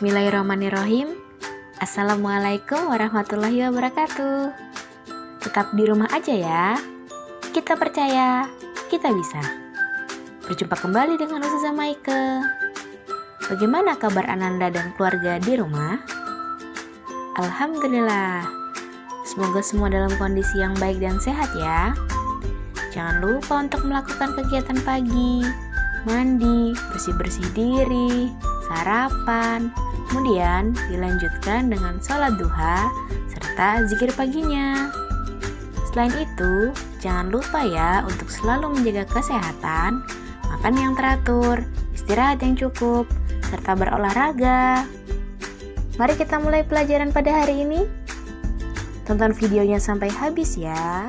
Bismillahirrahmanirrahim. Assalamualaikum warahmatullahi wabarakatuh. Tetap di rumah aja ya. Kita percaya, kita bisa. Berjumpa kembali dengan Ustazah Maike. Bagaimana kabar Ananda dan keluarga di rumah? Alhamdulillah. Semoga semua dalam kondisi yang baik dan sehat ya. Jangan lupa untuk melakukan kegiatan pagi, mandi, bersih-bersih diri, sarapan, kemudian dilanjutkan dengan sholat duha serta zikir paginya. Selain itu, jangan lupa ya untuk selalu menjaga kesehatan, makan yang teratur, istirahat yang cukup, serta berolahraga. Mari kita mulai pelajaran pada hari ini. Tonton videonya sampai habis ya.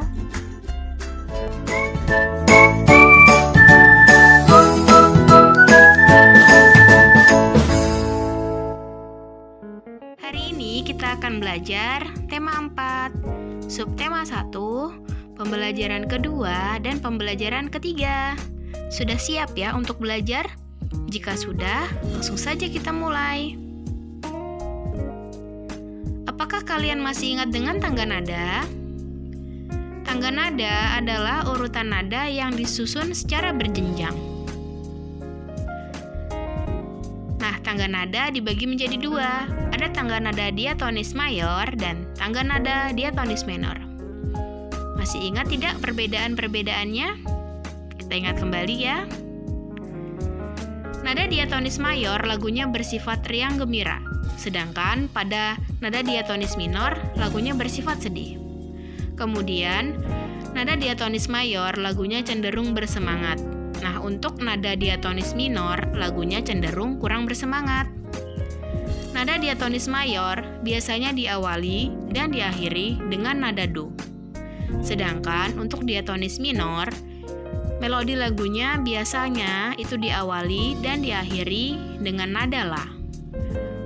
Kita akan belajar tema 4, subtema 1, pembelajaran kedua, dan pembelajaran ketiga. Sudah siap ya untuk belajar? Jika sudah, langsung saja kita mulai. Apakah kalian masih ingat dengan tangga nada? Tangga nada adalah urutan nada yang disusun secara berjenjang. Nah, tangga nada dibagi menjadi dua. Ada tangga nada diatonis mayor dan tangga nada diatonis minor. Masih ingat tidak perbedaan-perbedaannya? Kita ingat kembali ya. Nada diatonis mayor lagunya bersifat riang gembira, sedangkan pada nada diatonis minor lagunya bersifat sedih. Kemudian, nada diatonis mayor lagunya cenderung bersemangat. Nah, untuk nada diatonis minor, lagunya cenderung kurang bersemangat. Nada diatonis mayor biasanya diawali dan diakhiri dengan nada do. Sedangkan untuk diatonis minor, melodi lagunya biasanya itu diawali dan diakhiri dengan nada la.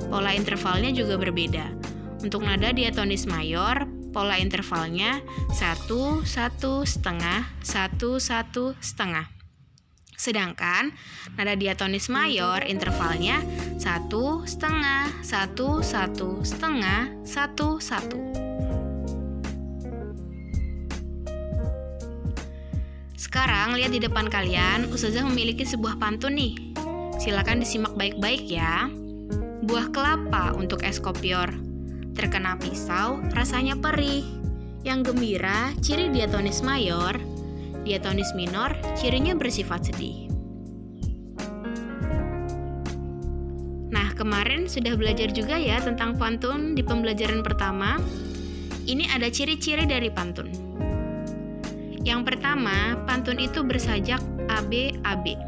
Pola intervalnya juga berbeda. Untuk nada diatonis mayor, pola intervalnya 1, 1, setengah, 1, 1, setengah. Sedangkan nada diatonis mayor intervalnya 1, setengah, 1, 1, setengah, 1, 1. Sekarang lihat di depan kalian, Ustazah memiliki sebuah pantun nih. Silakan disimak baik-baik ya. Buah kelapa untuk es kopior, terkena pisau rasanya perih. Yang gembira ciri diatonis mayor, diatonis minor cirinya bersifat sedih. Nah, kemarin sudah belajar juga ya tentang pantun di pembelajaran pertama. Ini ada ciri-ciri dari pantun. Yang pertama, pantun itu bersajak AB-AB.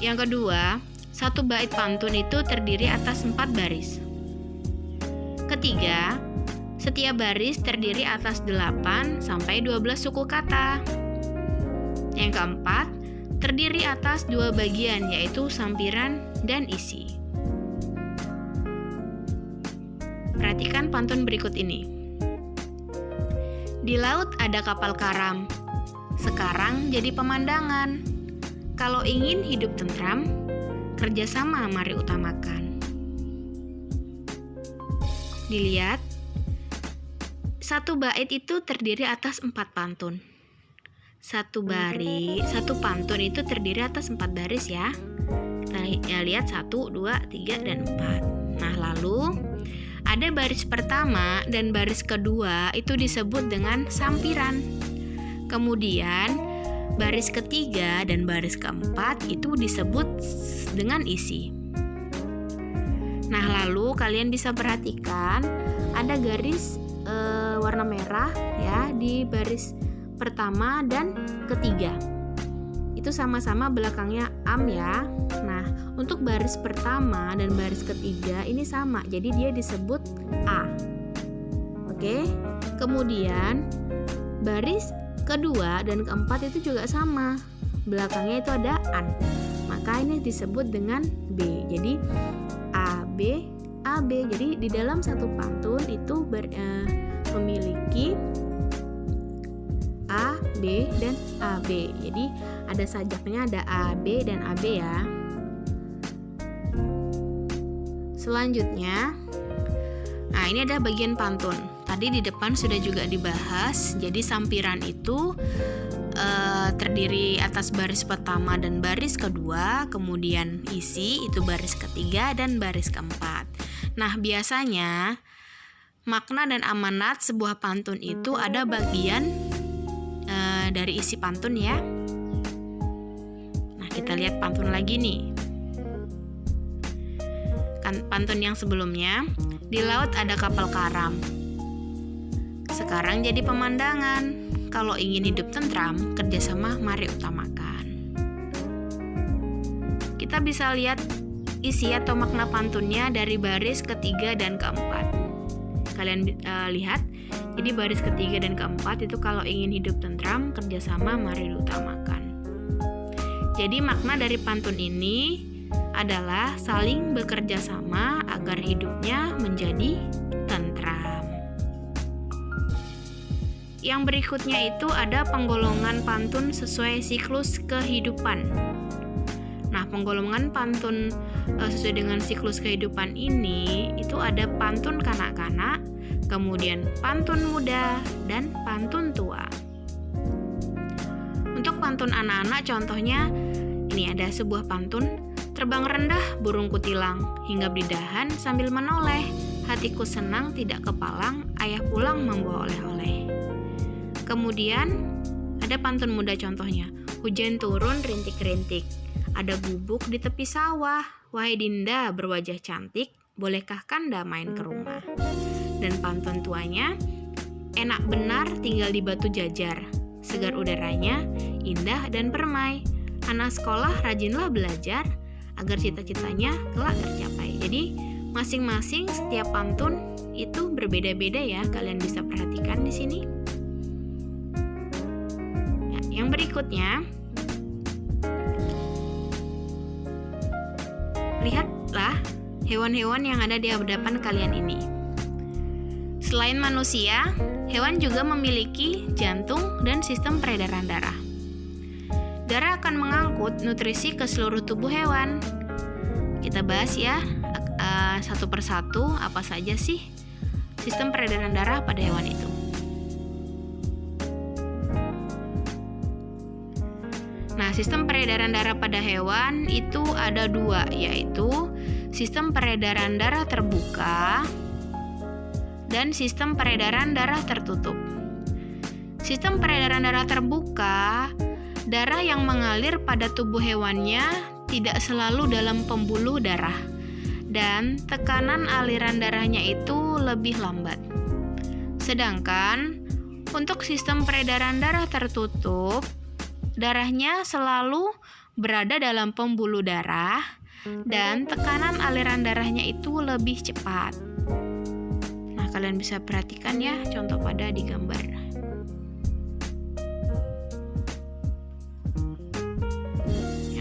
Yang kedua, satu bait pantun itu terdiri atas 4 baris. Ketiga, setiap baris terdiri atas 8 sampai 12 suku kata. Yang keempat, terdiri atas 2 bagian yaitu sampiran dan isi. Perhatikan pantun berikut ini. Di laut ada kapal karam, sekarang jadi pemandangan. Kalau ingin hidup tentram, kerjasama mari utamakan. Dilihat, satu bait itu terdiri atas 4 pantun. Satu pantun itu terdiri atas 4 baris ya. Kita lihat 1, 2, 3, dan 4. Nah, lalu ada baris pertama dan baris kedua itu disebut dengan sampiran. Kemudian baris ketiga dan baris keempat itu disebut dengan isi. Nah, lalu kalian bisa perhatikan ada garis warna merah ya di baris pertama dan ketiga. Itu sama-sama belakangnya am ya. Nah, untuk baris pertama dan baris ketiga ini sama, jadi dia disebut A. Oke. Kemudian baris kedua dan keempat itu juga sama. Belakangnya itu ada an. Maka ini disebut dengan B. Jadi A, B, A, B. Jadi di dalam satu pantun itu memiliki A, B, dan AB. Jadi ada sajaknya, ada A, B, dan AB ya. Selanjutnya, nah ini ada bagian pantun. Tadi di depan sudah juga dibahas. Jadi sampiran itu terdiri atas baris pertama dan baris kedua, kemudian isi itu baris ketiga dan baris keempat. Nah, biasanya makna dan amanat sebuah pantun itu ada bagian dari isi pantun ya. Nah, kita lihat pantun lagi nih. Pantun yang sebelumnya, di laut ada kapal karam. Sekarang jadi pemandangan. Kalau ingin hidup tentram, kerjasama mari utamakan. Kita bisa lihat isi atau makna pantunnya dari baris ketiga dan keempat. Kalian lihat, jadi baris ketiga dan keempat itu kalau ingin hidup tentram, kerjasama mari utamakan. Jadi makna dari pantun ini adalah saling bekerja sama agar hidupnya menjadi tentram. Yang berikutnya itu ada penggolongan pantun sesuai siklus kehidupan. Nah, penggolongan pantun sesuai dengan siklus kehidupan ini itu ada pantun kanak-kanak, kemudian pantun muda, dan pantun tua. Untuk pantun anak-anak contohnya ini ada sebuah pantun, terbang rendah burung kutilang, hingga bidahan sambil menoleh, hatiku senang tidak kepalang, ayah pulang membawa oleh-oleh. Kemudian ada pantun muda contohnya, hujan turun rintik-rintik, ada gubuk di tepi sawah, wahai Dinda berwajah cantik, bolehkah Kanda main ke rumah? Dan pantun tuanya, enak benar tinggal di batu jajar, segar udaranya, indah dan permai, anak sekolah rajinlah belajar, agar cita-citanya kelak tercapai. Jadi masing-masing setiap pantun itu berbeda-beda ya, kalian bisa perhatikan di sini. Ya, yang berikutnya, lihatlah hewan-hewan yang ada di hadapan kalian ini. Selain manusia, hewan juga memiliki jantung dan sistem peredaran darah. Darah akan mengangkut nutrisi ke seluruh tubuh hewan. Kita bahas ya satu persatu apa saja sih sistem peredaran darah pada hewan itu. Nah, sistem peredaran darah pada hewan itu ada dua, yaitu sistem peredaran darah terbuka dan sistem peredaran darah tertutup. Sistem peredaran darah terbuka, darah yang mengalir pada tubuh hewannya tidak selalu dalam pembuluh darah, dan tekanan aliran darahnya itu lebih lambat. Sedangkan untuk sistem peredaran darah tertutup, darahnya selalu berada dalam pembuluh darah, dan tekanan aliran darahnya itu lebih cepat. Nah, kalian bisa perhatikan ya contoh pada di gambar.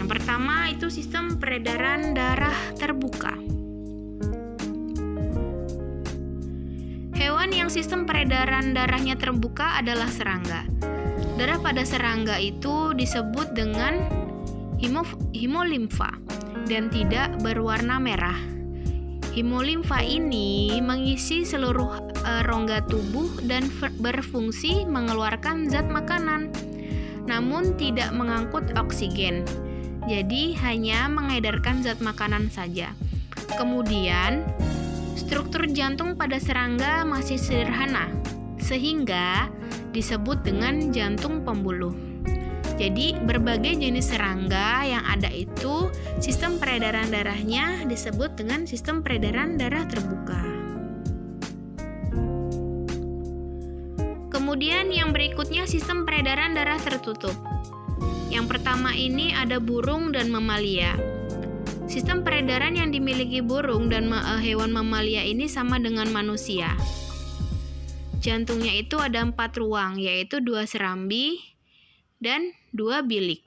Pertama itu sistem peredaran darah terbuka. Hewan yang sistem peredaran darahnya terbuka adalah serangga. Darah pada serangga itu disebut dengan hemolimfa dan tidak berwarna merah. Hemolimfa ini mengisi seluruh rongga tubuh dan berfungsi mengeluarkan zat makanan, namun tidak mengangkut oksigen. Jadi hanya mengedarkan zat makanan saja. Kemudian struktur jantung pada serangga masih sederhana, sehingga disebut dengan jantung pembuluh. Jadi berbagai jenis serangga yang ada itu sistem peredaran darahnya disebut dengan sistem peredaran darah terbuka. Kemudian yang berikutnya sistem peredaran darah tertutup. Yang pertama ini ada burung dan mamalia. Sistem peredaran yang dimiliki burung dan hewan mamalia ini sama dengan manusia. Jantungnya itu ada 4 ruang, yaitu 2 serambi dan 2 bilik.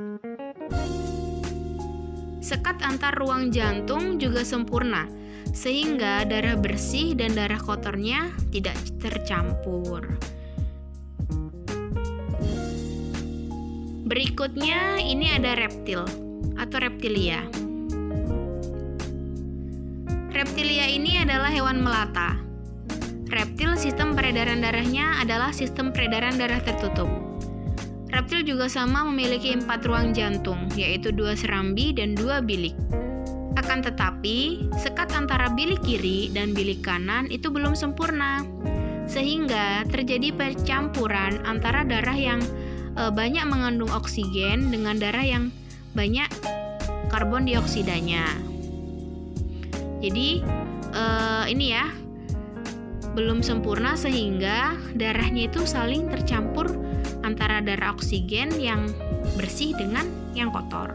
Sekat antar ruang jantung juga sempurna, sehingga darah bersih dan darah kotornya tidak tercampur. Berikutnya ini ada reptil atau reptilia. Reptilia ini adalah hewan melata. Reptil sistem peredaran darahnya adalah sistem peredaran darah tertutup. Reptil juga sama memiliki 4 ruang jantung, yaitu 2 serambi dan 2 bilik. Akan tetapi, sekat antara bilik kiri dan bilik kanan itu belum sempurna, sehingga terjadi percampuran antara darah yang banyak mengandung oksigen dengan darah yang banyak karbon dioksidanya. Jadi ini ya, belum sempurna sehingga darahnya itu saling tercampur antara darah oksigen yang bersih dengan yang kotor.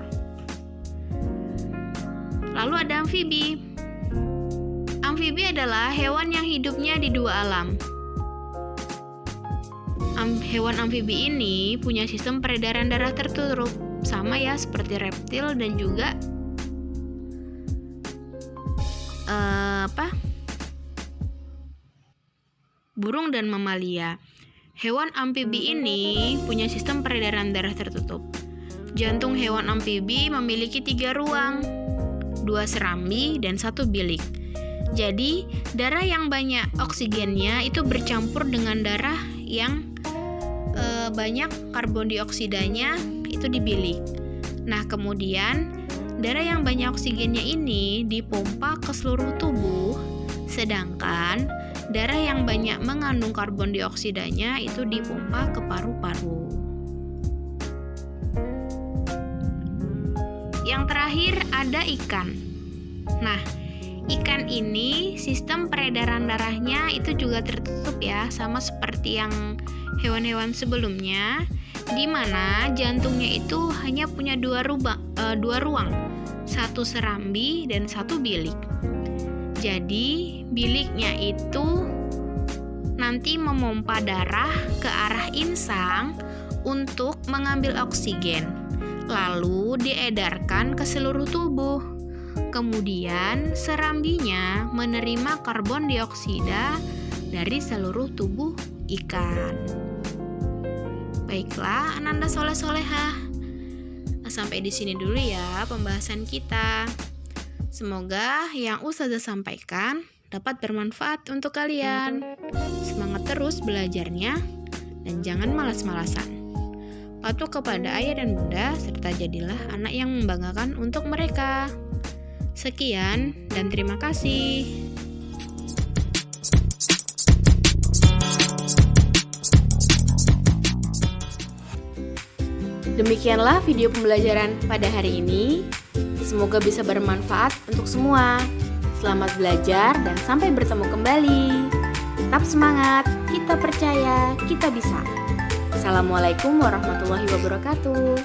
Lalu ada amfibi. Amfibi adalah hewan yang hidupnya di 2 alam. Hewan amfibi ini punya sistem peredaran darah tertutup, sama ya seperti reptil dan juga burung dan mamalia. Hewan amfibi ini punya sistem peredaran darah tertutup. Jantung hewan amfibi memiliki 3 ruang, 2 serambi dan 1 bilik. Jadi, darah yang banyak oksigennya itu bercampur dengan darah yang banyak karbon dioksidanya itu di bilik. Nah, kemudian darah yang banyak oksigennya ini dipompa ke seluruh tubuh, sedangkan darah yang banyak mengandung karbon dioksidanya itu dipompa ke paru-paru. Yang terakhir ada ikan. Nah, ikan ini sistem peredaran darahnya itu juga tertutup ya, sama seperti yang hewan-hewan sebelumnya, di mana jantungnya itu hanya punya 2 ruang, 1 serambi dan 1 bilik. Jadi, biliknya itu nanti memompa darah ke arah insang untuk mengambil oksigen, lalu diedarkan ke seluruh tubuh. Kemudian, serambinya menerima karbon dioksida dari seluruh tubuh ikan. Baiklah, Ananda soleh-solehah. Sampai di sini dulu ya pembahasan kita. Semoga yang Ustazah sampaikan dapat bermanfaat untuk kalian. Semangat terus belajarnya dan jangan malas-malasan. Patuh kepada ayah dan bunda serta jadilah anak yang membanggakan untuk mereka. Sekian dan terima kasih. Demikianlah video pembelajaran pada hari ini. Semoga bisa bermanfaat untuk semua. Selamat belajar dan sampai bertemu kembali. Tetap semangat, kita percaya, kita bisa. Assalamualaikum warahmatullahi wabarakatuh.